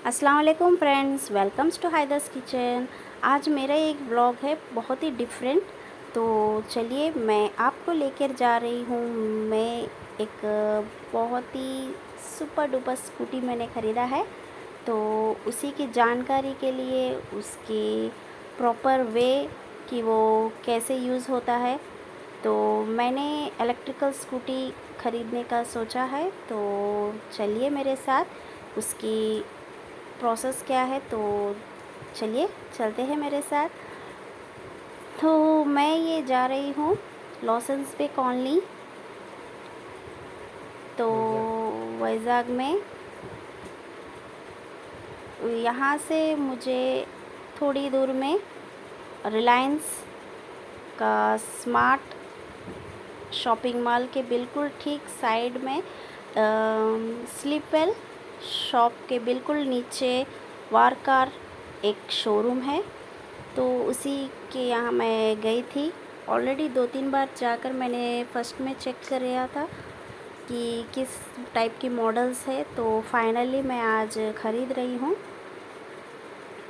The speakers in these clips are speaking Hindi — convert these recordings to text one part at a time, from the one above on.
अस्सलाम वालेकुम फ्रेंड्स, वेलकम्स टू हायदर्स किचन। आज मेरा एक ब्लॉग है बहुत ही डिफरेंट। तो चलिए मैं आपको लेकर जा रही हूँ। मैं एक बहुत ही सुपर डुपर स्कूटी मैंने ख़रीदा है, तो उसी की जानकारी के लिए उसके प्रॉपर वे कि वो कैसे यूज़ होता है। तो मैंने इलेक्ट्रिकल स्कूटी ख़रीदने का सोचा है, तो चलिए मेरे साथ उसकी प्रोसेस क्या है। तो चलिए चलते हैं मेरे साथ। तो मैं ये जा रही हूँ लॉसेंस पे कॉलोनी, तो वैजाग में। यहाँ से मुझे थोड़ी दूर में रिलायंस का स्मार्ट शॉपिंग मॉल के बिल्कुल ठीक साइड में स्लीपवेल शॉप के बिल्कुल नीचे वारकार एक शोरूम है। तो उसी के यहाँ मैं गई थी। ऑलरेडी 2-3 बार जाकर मैंने फ़र्स्ट में चेक कर लिया था कि किस टाइप की मॉडल्स है। तो फाइनली मैं आज ख़रीद रही हूँ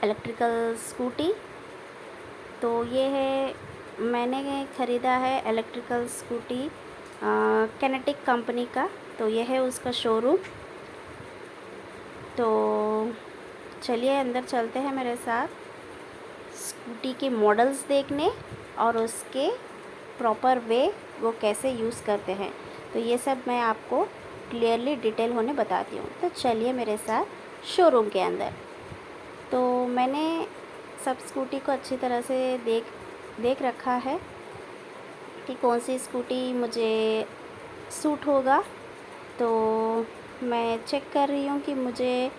इलेक्ट्रिकल स्कूटी। तो ये है, मैंने ख़रीदा है इलेक्ट्रिकल स्कूटी किनेटिक कंपनी का। तो ये है उसका शोरूम। तो चलिए अंदर चलते हैं मेरे साथ स्कूटी के मॉडल्स देखने और उसके प्रॉपर वे वो कैसे यूज़ करते हैं। तो ये सब मैं आपको क्लियरली डिटेल होने बताती हूँ। तो चलिए मेरे साथ शोरूम के अंदर। तो मैंने सब स्कूटी को अच्छी तरह से देख रखा है कि कौन सी स्कूटी मुझे सूट होगा। तो मैं चेक कर रही हूँ कि मुझे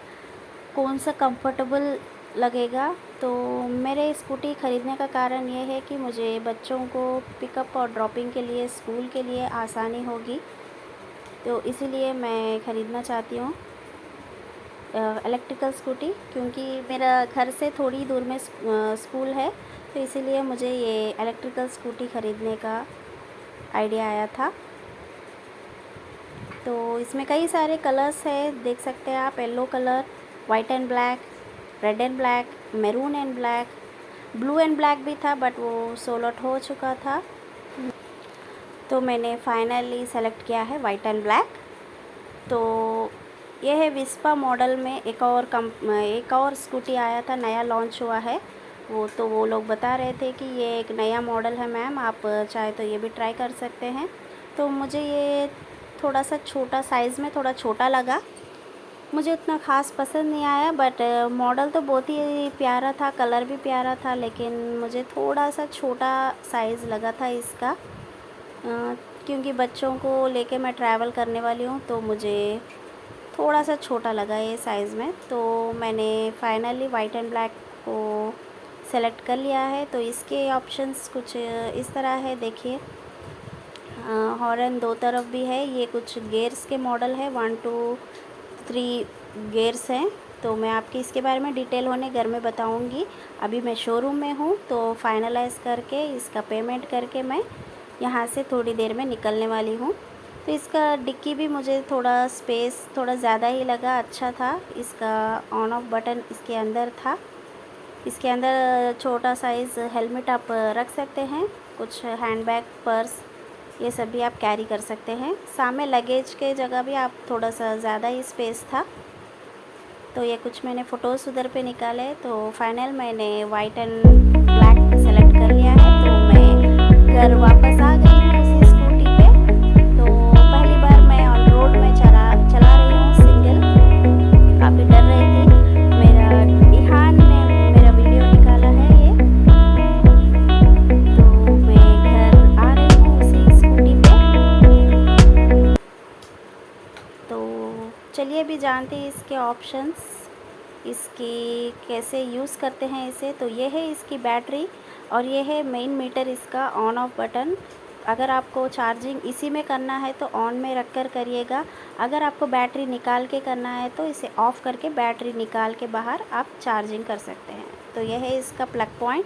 कौन सा कंफर्टेबल लगेगा। तो मेरे स्कूटी ख़रीदने का कारण ये है कि मुझे बच्चों को पिकअप और ड्रॉपिंग के लिए स्कूल के लिए आसानी होगी, तो इसीलिए मैं ख़रीदना चाहती हूँ इलेक्ट्रिकल स्कूटी। क्योंकि मेरा घर से थोड़ी दूर में स्कूल है, तो इसीलिए मुझे ये इलेक्ट्रिकल स्कूटी ख़रीदने का आइडिया आया था। तो इसमें कई सारे कलर्स है, देख सकते हैं आप। Yellow colour, white and black, red and black, maroon and black, blue and black भी था बट वो सोल्ड आउट हो चुका था। तो मैंने फाइनली सेलेक्ट किया है वाइट एंड ब्लैक। तो ये है विस्पा मॉडल में एक और स्कूटी आया था, नया लॉन्च हुआ है वो। तो वो लोग बता रहे थे कि ये एक नया मॉडल है मैम, आप चाहे तो ये भी ट्राई कर सकते हैं। तो मुझे ये थोड़ा सा छोटा साइज़ में थोड़ा छोटा लगा, मुझे उतना ख़ास पसंद नहीं आया। बट मॉडल तो बहुत ही प्यारा था, कलर भी प्यारा था, लेकिन मुझे थोड़ा सा छोटा साइज़ लगा था इसका। क्योंकि बच्चों को लेके मैं ट्रैवल करने वाली हूँ, तो मुझे थोड़ा सा छोटा लगा ये साइज़ में। तो मैंने फाइनली वाइट एंड ब्लैक को सेलेक्ट कर लिया है। तो इसके ऑप्शंस कुछ इस तरह है, देखिए। हॉर्न दो तरफ भी है, ये कुछ गेयर्स के मॉडल है, 1 2 3 गेयर्स हैं। तो मैं आपकी इसके बारे में डिटेल होने घर में बताऊंगी। अभी मैं शोरूम में हूँ, तो फाइनलाइज़ करके इसका पेमेंट करके मैं यहाँ से थोड़ी देर में निकलने वाली हूँ। तो इसका डिक्की भी मुझे थोड़ा स्पेस थोड़ा ज़्यादा ही लगा, अच्छा था। इसका ऑन ऑफ बटन इसके अंदर था। इसके अंदर छोटा साइज़ हेलमेट आप रख सकते हैं, कुछ हैंडबैग, पर्स, ये सब भी आप कैरी कर सकते हैं। सामने लगेज के जगह भी आप थोड़ा सा ज़्यादा ही स्पेस था। तो ये कुछ मैंने फ़ोटोज़ उधर पे निकाले। तो फाइनल मैंने वाइट एंड ब्लैक सेलेक्ट कर लिया है। तो मैं घर वापस आ गई हूँ उसी स्कूटी पे। तो पहली बार मैं ऑन रोड में चला रही हूँ सिंगल, काफ़ी डर रही थी। मेरा इहान ने मेरा वीडियो निकाला है ये। तो मैं घर आ रही हूँ उसी स्कूटी पे। तो चलिए अभी जानते हैं इसके ऑप्शंस, इसकी कैसे यूज़ करते हैं इसे। तो ये है इसकी बैटरी और ये है मेन मीटर, इसका ऑन ऑफ बटन। अगर आपको चार्जिंग इसी में करना है तो ऑन में रख कर करिएगा। अगर आपको बैटरी निकाल के करना है तो इसे ऑफ़ करके बैटरी निकाल के बाहर आप चार्जिंग कर सकते हैं। तो यह है इसका प्लग पॉइंट।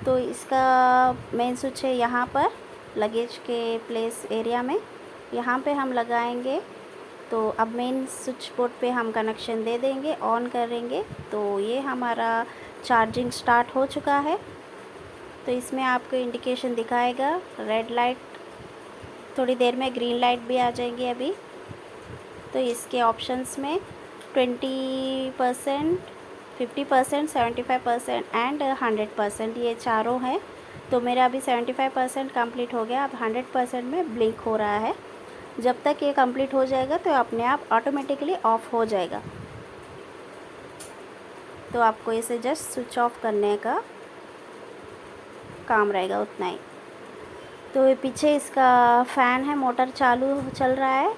तो इसका मेन स्विच है यहाँ पर लगेज के प्लेस एरिया में, यहाँ पे हम लगाएंगे तो अब मेन स्विच बोर्ड पे हम कनेक्शन दे देंगे, ऑन करेंगे तो ये हमारा चार्जिंग स्टार्ट हो चुका है। तो इसमें आपको इंडिकेशन दिखाएगा रेड लाइट, थोड़ी देर में ग्रीन लाइट भी आ जाएंगी अभी। तो इसके ऑप्शंस में 20%, 50%, 75% एंड 100% ये चारों हैं। तो मेरा अभी 75% कंप्लीट हो गया, अब 100% में ब्लिंक हो रहा है। जब तक ये कंप्लीट हो जाएगा तो अपने आप ऑटोमेटिकली ऑफ हो जाएगा। तो आपको इसे जस्ट स्विच ऑफ करने का काम रहेगा, उतना ही। तो ये पीछे इसका फ़ैन है, मोटर चालू चल रहा है।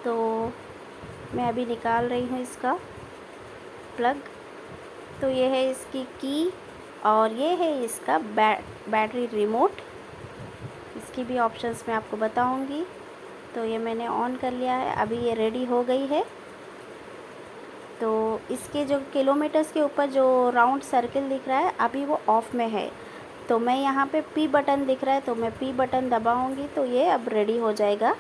तो मैं अभी निकाल रही हूँ इसका प्लग। तो ये है इसकी की और ये है इसका बैटरी रिमोट। इसकी भी ऑप्शंस मैं आपको बताऊंगी। तो ये मैंने ऑन कर लिया है, अभी ये रेडी हो गई है। तो इसके जो किलोमीटर्स के ऊपर जो राउंड सर्किल दिख रहा है अभी वो ऑफ में है। तो मैं यहाँ पे पी बटन दिख रहा है, तो मैं पी बटन दबाऊंगी तो ये अब रेडी हो जाएगा।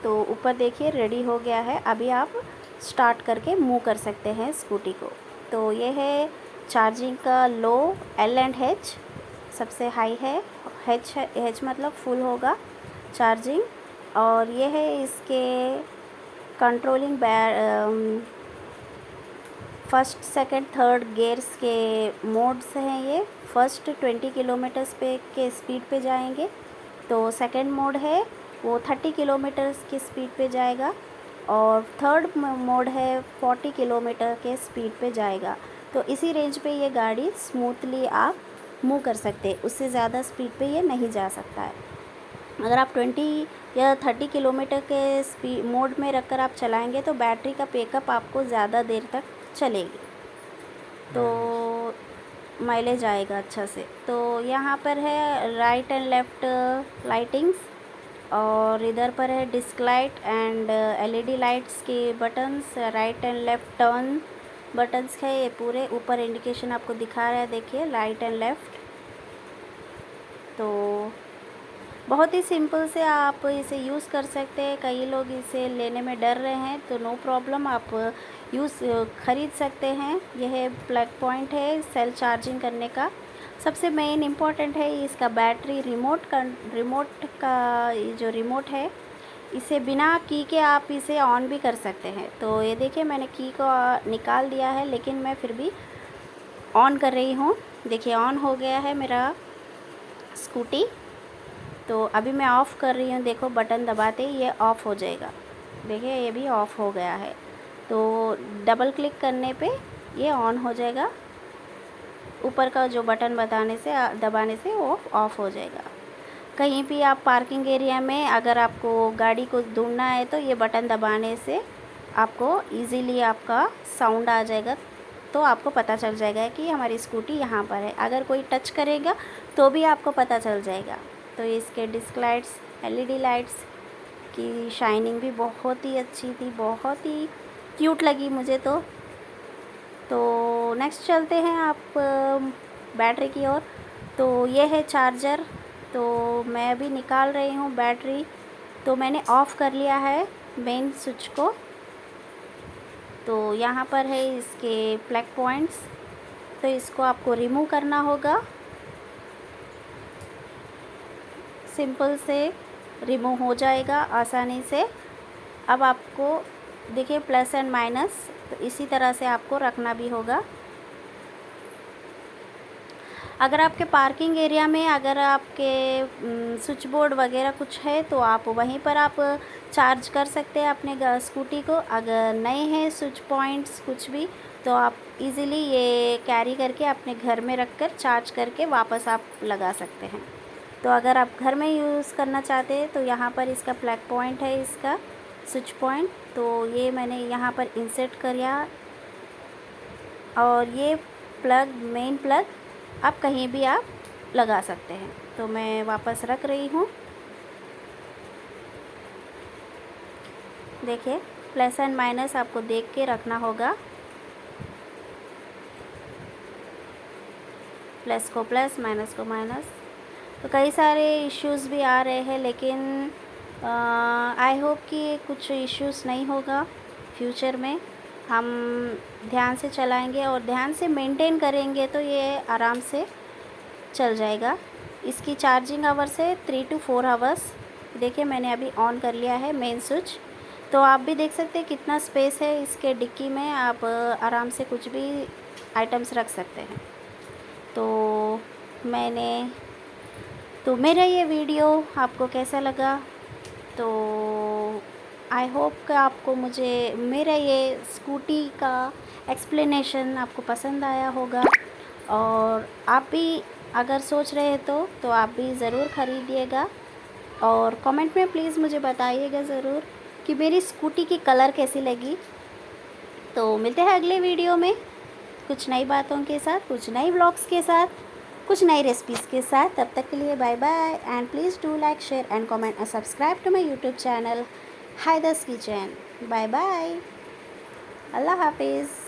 तो ऊपर देखिए रेडी हो गया है। अभी आप स्टार्ट करके मूव कर सकते हैं स्कूटी को। तो ये है चार्जिंग का लो, एल एंड एच सबसे हाई है, एच मतलब फुल होगा चार्जिंग। और ये है इसके controlling first, second, third gears के मोड्स हैं। ये फर्स्ट 20 किलोमीटर्स पे के स्पीड पे जाएंगे। तो सेकंड मोड है वो 30 किलोमीटर्स की स्पीड पे जाएगा। और थर्ड मोड है 40 किलोमीटर के स्पीड पे जाएगा। तो इसी रेंज पे ये गाड़ी स्मूथली आप मूव कर सकते हैं, उससे ज़्यादा स्पीड पे ये नहीं जा सकता है। अगर आप 20 या 30 किलोमीटर के स्पीड मोड में रखकर आप चलाएंगे तो बैटरी का बैकअप आपको ज़्यादा देर तक चलेगी, तो माइलेज आएगा अच्छा से। तो यहाँ पर है राइट एंड लेफ़्ट लाइटिंग्स, और इधर पर है disk light and LED lights के buttons, right and left turn buttons है ये पूरे। ऊपर इंडिकेशन आपको दिखा रहा है, देखिए राइट एंड लेफ़्ट। तो बहुत ही सिंपल से आप इसे यूज़ कर सकते हैं। कई लोग इसे लेने में डर रहे हैं, तो नो प्रॉब्लम, आप ख़रीद सकते हैं। यह प्लग पॉइंट है सेल चार्जिंग करने का। सबसे मेन इम्पॉर्टेंट है इसका बैटरी रिमोट का जो रिमोट है, इसे बिना की के आप इसे ऑन भी कर सकते हैं। तो ये देखिए मैंने की को निकाल दिया है, लेकिन मैं फिर भी ऑन कर रही हूँ। देखिए ऑन हो गया है मेरा स्कूटी। तो अभी मैं ऑफ़ कर रही हूँ, देखो बटन दबाते ही ये ऑफ़ हो जाएगा। देखिए ये भी ऑफ़ हो गया है। तो डबल क्लिक करने पे ये ऑन हो जाएगा। ऊपर का जो बटन दबाने से वो ऑफ़ हो जाएगा। कहीं भी आप पार्किंग एरिया में अगर आपको गाड़ी को ढूंढना है तो ये बटन दबाने से आपको इजीली आपका साउंड आ जाएगा, तो आपको पता चल जाएगा कि हमारी स्कूटी यहाँ पर है। अगर कोई टच करेगा तो भी आपको पता चल जाएगा। तो इसके डिस्क लाइट्स, एलईडी लाइट्स की शाइनिंग भी बहुत ही अच्छी थी, बहुत ही क्यूट लगी मुझे तो नेक्स्ट चलते हैं आप बैटरी की ओर। तो ये है चार्जर। तो मैं अभी निकाल रही हूँ बैटरी। तो मैंने ऑफ़ कर लिया है मेन स्विच को। तो यहाँ पर है इसके प्लग पॉइंट्स, तो इसको आपको रिमूव करना होगा। सिंपल से रिमूव हो जाएगा आसानी से। अब आपको देखिए प्लस एंड माइनस, तो इसी तरह से आपको रखना भी होगा। अगर आपके पार्किंग एरिया में अगर आपके स्विच बोर्ड वगैरह कुछ है तो आप वहीं पर आप चार्ज कर सकते हैं अपने स्कूटी को। अगर नहीं है स्विच पॉइंट्स कुछ भी, तो आप इजीली ये कैरी करके अपने घर में रखकर चार्ज करके वापस आप लगा सकते हैं। तो अगर आप घर में यूज़ करना चाहते हैं तो यहाँ पर इसका प्लग पॉइंट है, इसका स्विच पॉइंट। तो ये मैंने यहाँ पर इंसर्ट किया, और ये मेन प्लग आप कहीं भी आप लगा सकते हैं। तो मैं वापस रख रही हूँ। देखिए प्लस एंड माइनस आपको देख के रखना होगा। प्लस को प्लस, माइनस को माइनस। तो कई सारे इश्यूज़ भी आ रहे हैं, लेकिन आई होप कि कुछ इश्यूज़ नहीं होगा फ्यूचर में। हम ध्यान से चलाएंगे और ध्यान से मेंटेन करेंगे तो ये आराम से चल जाएगा। इसकी चार्जिंग आवर्स है 3 to 4 आवर्स। देखिए मैंने अभी ऑन कर लिया है मेन स्विच। तो आप भी देख सकते हैं कितना स्पेस है इसके डिक्की में, आप आराम से कुछ भी आइटम्स रख सकते हैं। तो मेरा ये वीडियो आपको कैसा लगा, तो आई होप कि आपको मेरा ये स्कूटी का एक्सप्लेनेशन आपको पसंद आया होगा। और आप भी अगर सोच रहे हैं तो आप भी ज़रूर ख़रीदिएगा। और कमेंट में प्लीज़ मुझे बताइएगा ज़रूर कि मेरी स्कूटी की कलर कैसी लगी। तो मिलते हैं अगले वीडियो में कुछ नई बातों के साथ, कुछ नई व्लॉग्स के साथ, कुछ नई रेसिपीज़ के साथ। तब तक के लिए bye bye and please do like, share and comment and subscribe to my YouTube channel हायदास किचन। बाय बाय, अल्लाह हाफिज़।